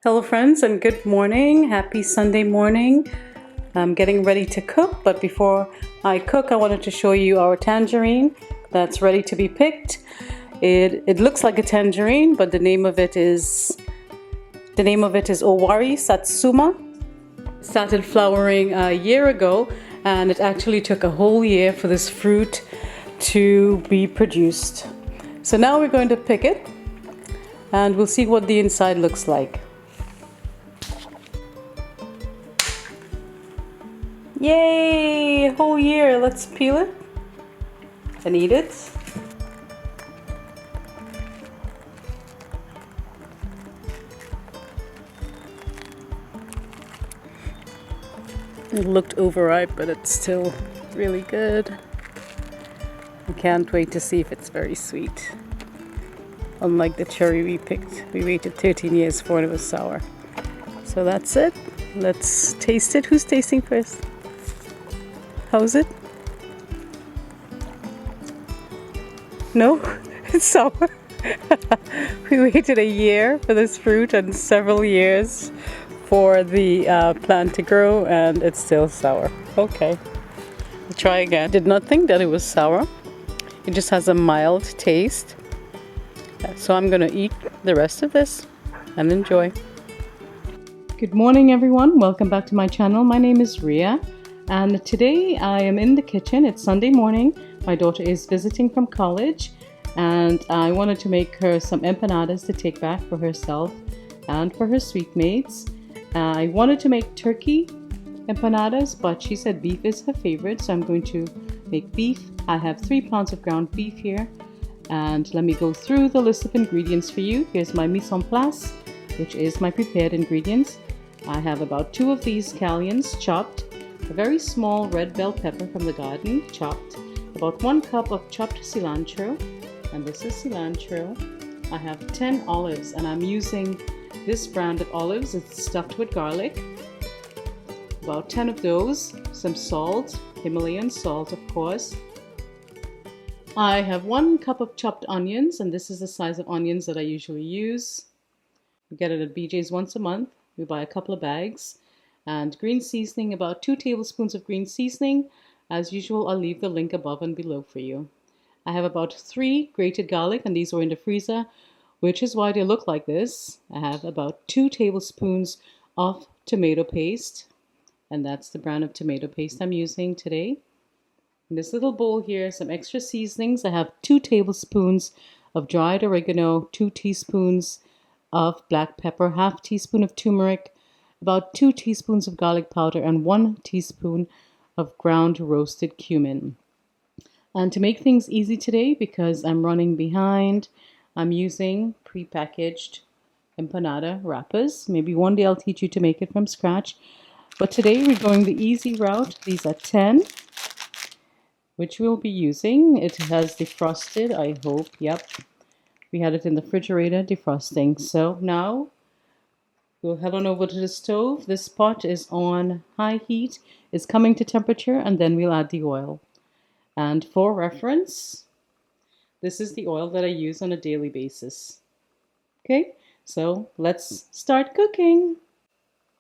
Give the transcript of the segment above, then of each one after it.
Hello friends and good morning. Happy Sunday morning. I'm getting ready to cook, but before I cook I wanted to show you our tangerine that's ready to be picked. It looks like a tangerine, but the name of it is Owari Satsuma. It started flowering a year ago, and it actually took a whole year for this fruit to be produced. So now we're going to pick it and we'll see what the inside looks like. Yay! A whole year. Let's peel it and eat it. It looked overripe, but it's still really good. I can't wait to see if it's very sweet. Unlike the cherry we picked, we waited 13 years for it, it was sour. So that's it. Let's taste it. Who's tasting first? How's it? No? It's sour. We waited a year for this fruit and several years for the plant to grow, and it's still sour. Okay, we'll try again. Did not think that it was sour. It just has a mild taste. So I'm gonna eat the rest of this and enjoy. Good morning everyone, welcome back to my channel. My name is Ria. And today I am in the kitchen. It's Sunday morning. My daughter is visiting from college, and I wanted to make her some empanadas to take back for herself and for her sweet mates. I wanted to make turkey empanadas, but she said beef is her favorite, so I'm going to make beef. I have 3 pounds of ground beef here, and let me go through the list of ingredients for you. Here's my mise en place, which is my prepared ingredients. I have about 2 of these scallions chopped, a very small red bell pepper from the garden chopped, about 1 cup of chopped cilantro, and this is cilantro. I have 10 olives, and I'm using this brand of olives. It's stuffed with garlic, about 10 of those, some salt, Himalayan salt of course. I have 1 cup of chopped onions, and this is the size of onions that I usually use. We get it at BJ's once a month. We buy a couple of bags. And green seasoning, about 2 tablespoons of green seasoning. As usual, I'll leave the link above and below for you. I have about 3 grated garlic, and these were in the freezer, which is why they look like this. I have about 2 tablespoons of tomato paste, and that's the brand of tomato paste I'm using today. In this little bowl here, some extra seasonings. I have 2 tablespoons of dried oregano, 2 teaspoons of black pepper, half teaspoon of turmeric, about 2 teaspoons of garlic powder, and 1 teaspoon of ground roasted cumin. And to make things easy today, because I'm running behind, I'm using prepackaged empanada wrappers. Maybe one day I'll teach you to make it from scratch. But today we're going the easy route. These are 10, which we'll be using. It has defrosted, I hope. Yep. We had it in the refrigerator defrosting. So now we'll head on over to the stove. This pot is on high heat. It's coming to temperature, and then we'll add the oil. And for reference, this is the oil that I use on a daily basis. Okay, so let's start cooking.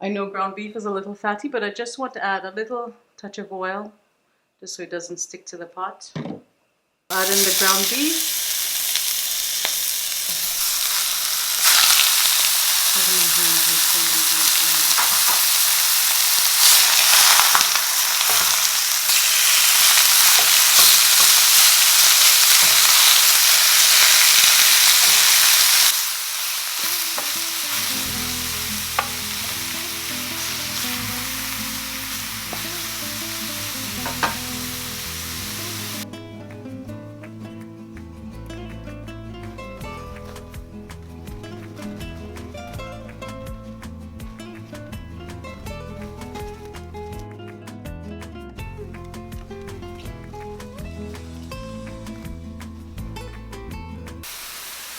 I know ground beef is a little fatty, but I just want to add a little touch of oil just so it doesn't stick to the pot. Add in the ground beef.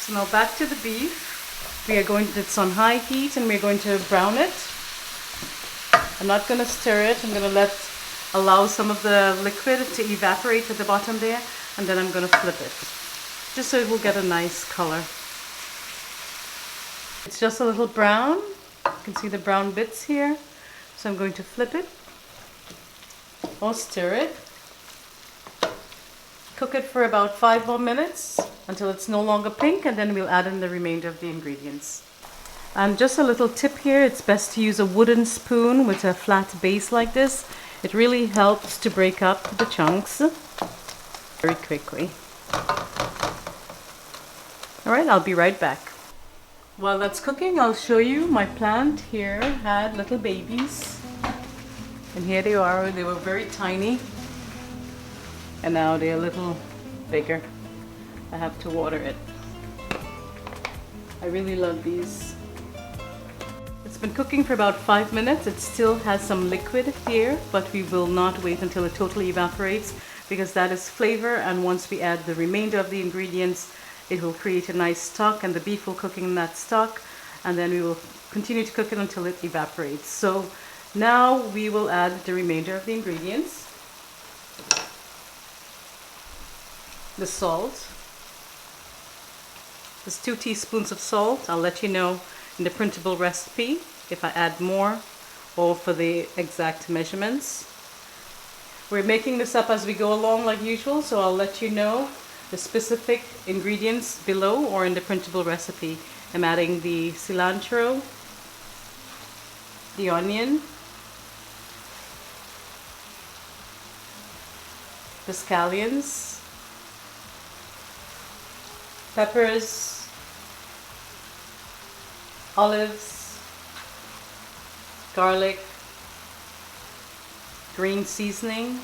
So now back to the beef. It's on high heat, and we're going to brown it. I'm not going to stir it. I'm going to allow some of the liquid to evaporate at the bottom there, and then I'm going to flip it, just so it will get a nice color. It's just a little brown, You can see the brown bits here. So I'm going to flip it or stir it. Cook it for about 5 more minutes until it's no longer pink, and then we'll add in the remainder of the ingredients. And just a little tip here, it's best to use a wooden spoon with a flat base like this. It really helps to break up the chunks very quickly. Alright, I'll be right back. While that's cooking, I'll show you my plant here had little babies. And here they are. They were very tiny. And now they're a little bigger. I have to water it. I really love these. It's been cooking for about 5 minutes. It still has some liquid here, but we will not wait until it totally evaporates, because that is flavor, and once we add the remainder of the ingredients, it will create a nice stock, and the beef will cook in that stock, and then we will continue to cook it until it evaporates. So now we will add the remainder of the ingredients. The salt. There's 2 teaspoons of salt. I'll let you know in the printable recipe if I add more or for the exact measurements. We're making this up as we go along like usual, so I'll let you know the specific ingredients below or in the printable recipe. I'm adding the cilantro, the onion, the scallions, peppers, olives, garlic, green seasoning,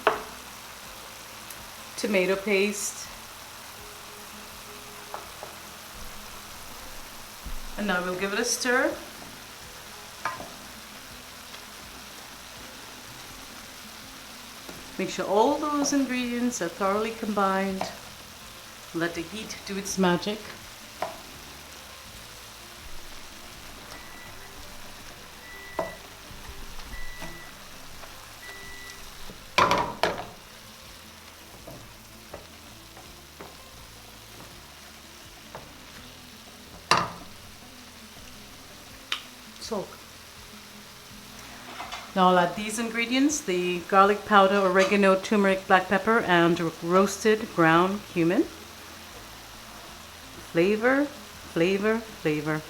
tomato paste, and now we'll give it a stir. Make sure all those ingredients are thoroughly combined. Let the heat do its magic. Salt. Now I'll add these ingredients: the garlic powder, oregano, turmeric, black pepper, and roasted ground cumin. Flavor, flavor, flavor.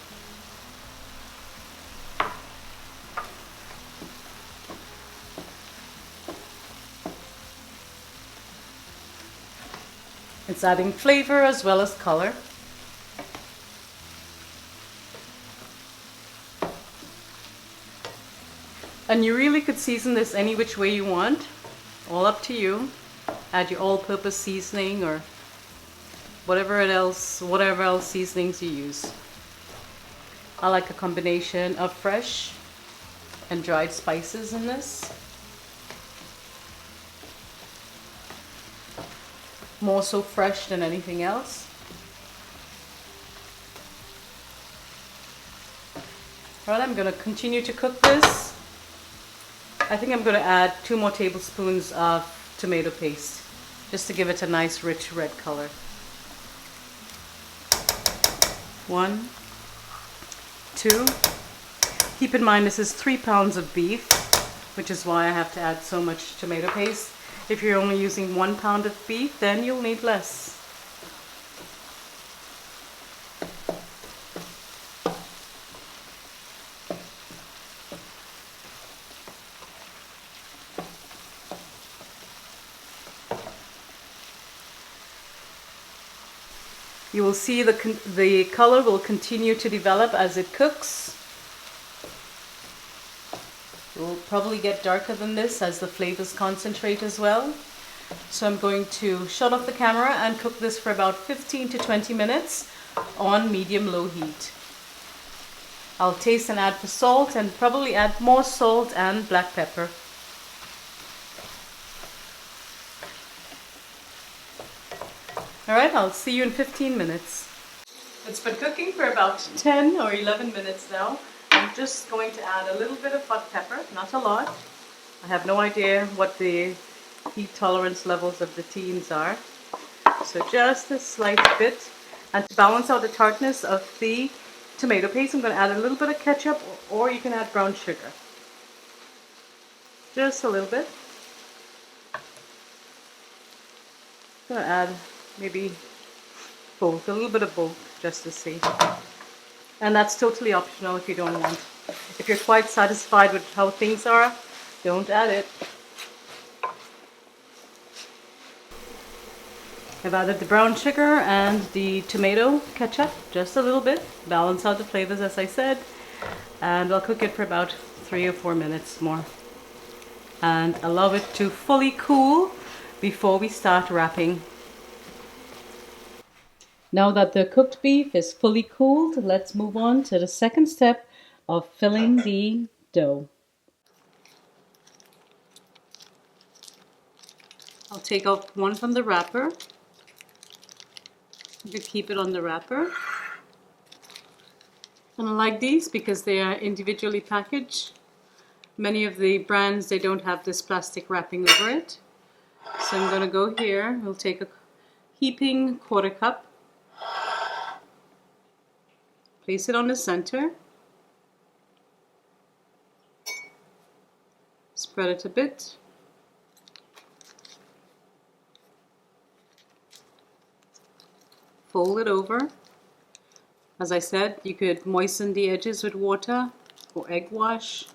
It's adding flavor as well as color. And you really could season this any which way you want. All up to you. Add your all-purpose seasoning or whatever else seasonings you use. I like a combination of fresh and dried spices in this. More so fresh than anything else. Alright, I'm going to continue to cook this. I think I'm going to add 2 more tablespoons of tomato paste, just to give it a nice rich red color. 1, 2. Keep in mind this is 3 pounds of beef, which is why I have to add so much tomato paste. If you're only using 1 pound of beef, then you'll need less. You will see the color will continue to develop as it cooks. It will probably get darker than this as the flavors concentrate as well. So I'm going to shut off the camera and cook this for about 15 to 20 minutes on medium-low heat. I'll taste and add the salt, and probably add more salt and black pepper. Alright, I'll see you in 15 minutes. It's been cooking for about 10 or 11 minutes now. I'm just going to add a little bit of hot pepper, not a lot. I have no idea what the heat tolerance levels of the teens are. So just a slight bit. And to balance out the tartness of the tomato paste, I'm going to add a little bit of ketchup or you can add brown sugar. Just a little bit. I'm gonna add maybe both, a little bit of both, just to see. And that's totally optional if you don't want. If you're quite satisfied with how things are, don't add it. I've added the brown sugar and the tomato ketchup, just a little bit, balance out the flavors as I said, and I'll cook it for about 3 or 4 minutes more. And allow it to fully cool before we start wrapping. Now that the cooked beef is fully cooled, let's move on to the second step of filling the dough. I'll take out one from the wrapper. You can keep it on the wrapper. And I like these because they are individually packaged. Many of the brands, they don't have this plastic wrapping over it. So I'm going to go here. We'll take a heaping 1/4 cup. Place it on the center. Spread it a bit. Fold it over. As I said, you could moisten the edges with water or egg wash.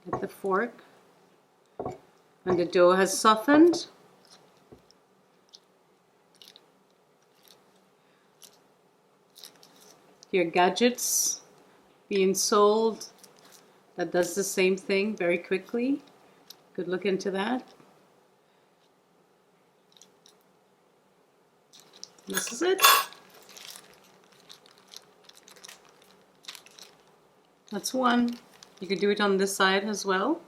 Get the fork. When the dough has softened, your gadgets being sold that does the same thing very quickly. Could look into that. This is it. That's one. You could do it on this side as well.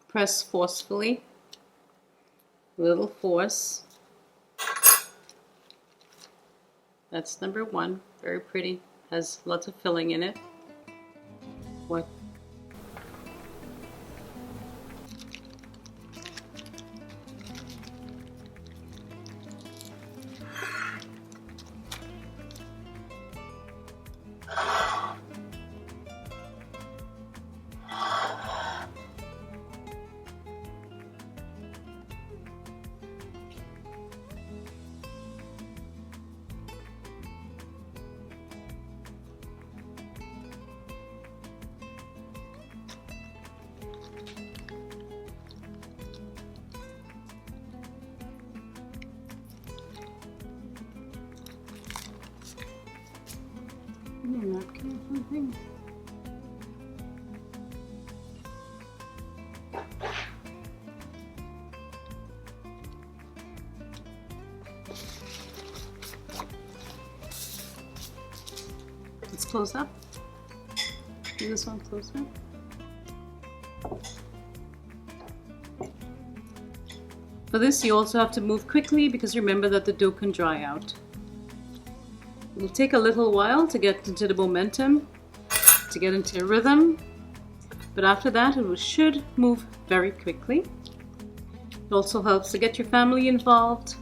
Press forcefully, a little force. That's number one, very pretty, has lots of filling in it. What? Let's close up. Do this one closer. For this, you also have to move quickly because remember that the dough can dry out. It will take a little while to get into the momentum, to get into a rhythm, but after that it should move very quickly. It also helps to get your family involved,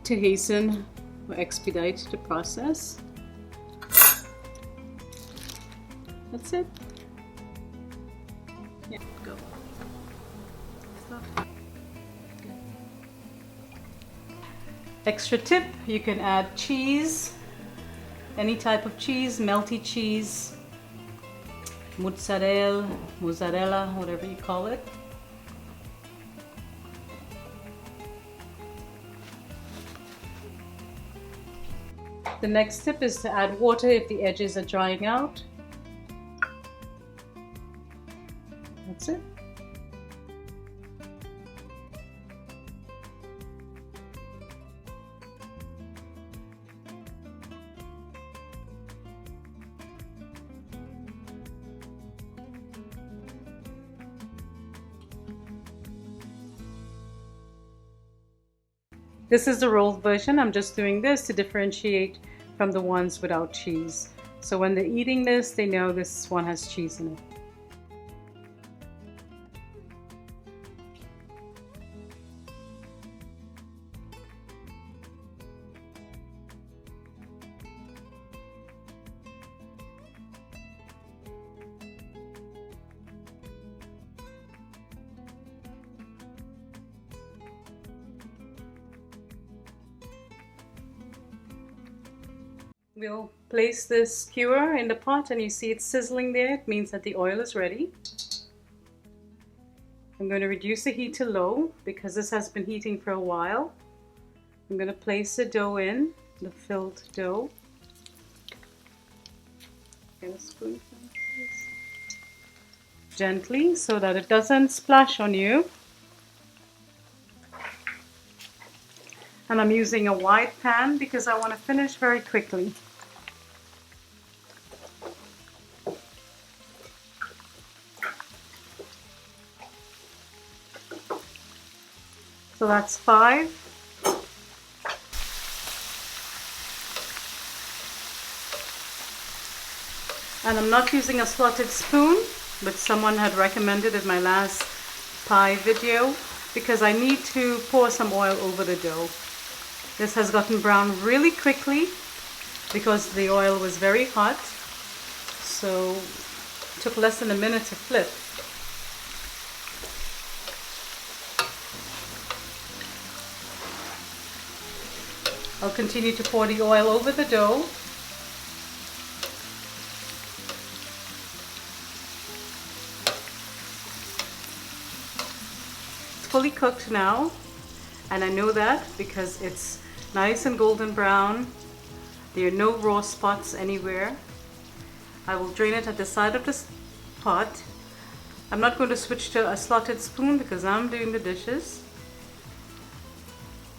to hasten or expedite the process. That's it. Yeah, go. Stop. Extra tip, you can add cheese, any type of cheese, melty cheese, mozzarella, whatever you call it. The next tip is to add water if the edges are drying out. That's it. This is the rolled version. I'm just doing this to differentiate from the ones without cheese. So when they're eating this, they know this one has cheese in it. We'll place this skewer in the pot and you see it sizzling there. It means that the oil is ready. I'm going to reduce the heat to low because this has been heating for a while. I'm going to place the dough in, the filled dough. Get a spoon, please. Gently so that it doesn't splash on you. And I'm using a wide pan because I want to finish very quickly. So that's 5. And I'm not using a slotted spoon, but someone had recommended in my last pie video because I need to pour some oil over the dough. This has gotten brown really quickly because the oil was very hot, so it took less than a minute to flip. I'll continue to pour the oil over the dough. It's fully cooked now, and I know that because it's nice and golden brown. There are no raw spots anywhere. I will drain it at the side of the pot. I'm not going to switch to a slotted spoon because I'm doing the dishes.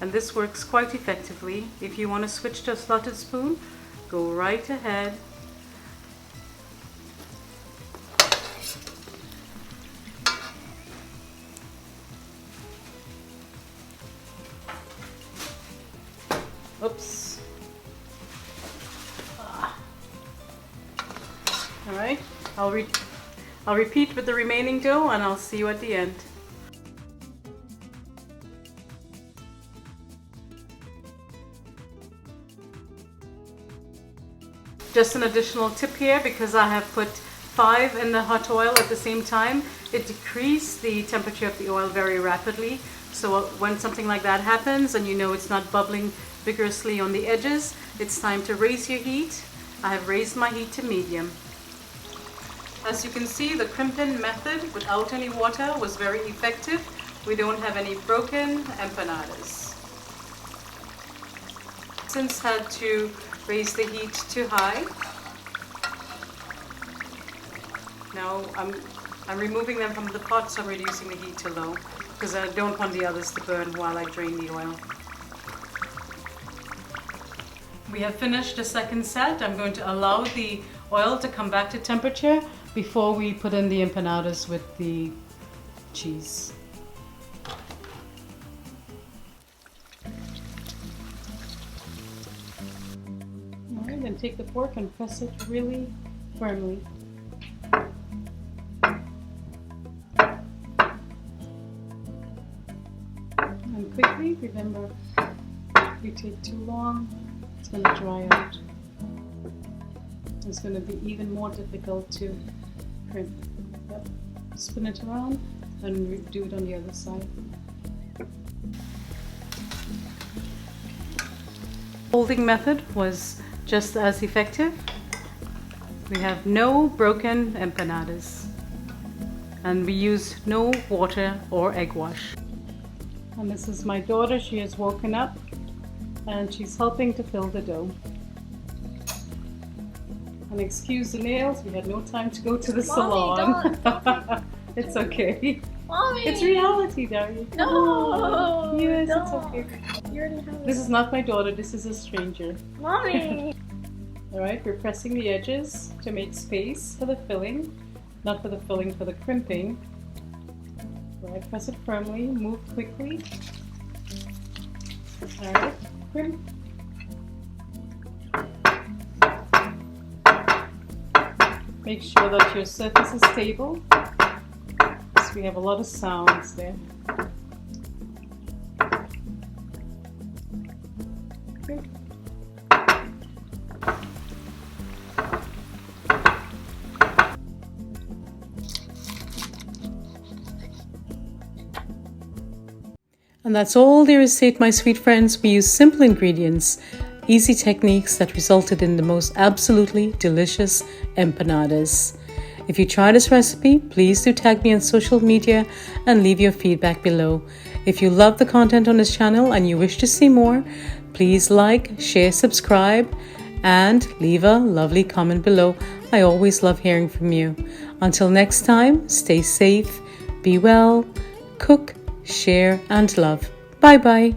And this works quite effectively. If you want to switch to a slotted spoon, go right ahead. Oops. All right, I'll repeat with the remaining dough and I'll see you at the end. Just an additional tip here, because I have put 5 in the hot oil at the same time, it decreased the temperature of the oil very rapidly. So when something like that happens and you know it's not bubbling vigorously on the edges, it's time to raise your heat. I have raised my heat to medium. As you can see, the crimping method without any water was very effective. We don't have any broken empanadas. Since had to raise the heat to high. Now I'm removing them from the pot, so I'm reducing the heat to low because I don't want the others to burn while I drain the oil. We have finished the second set. I'm going to allow the oil to come back to temperature before we put in the empanadas with the cheese. Alright, then take the fork and press it really firmly. And quickly, remember, if you take too long, it's going to dry out. It's going to be even more difficult to crimp. Yep. Spin it around and do it on the other side. Folding method was just as effective. We have no broken empanadas and we use no water or egg wash. And this is my daughter. She has woken up and she's helping to fill the dough. And excuse the nails, we had no time to go to the salon. Don't. It's okay. Mommy! It's reality, Daria. No! Yes, no. it's okay. You already have it. This is not my daughter, this is a stranger. Mommy! Alright, we're pressing the edges to make space for the filling. Not for the filling, for the crimping. Alright, press it firmly, move quickly. Alright, crimp. Make sure that your surface is stable, because we have a lot of sounds there. Good. And that's all there is to it, my sweet friends. We use simple ingredients, easy techniques that resulted in the most absolutely delicious empanadas. If you try this recipe, please do tag me on social media and leave your feedback below. If you love the content on this channel and you wish to see more, please like, share, subscribe, and leave a lovely comment below. I always love hearing from you. Until next time, stay safe, be well, cook, share, and love. Bye bye.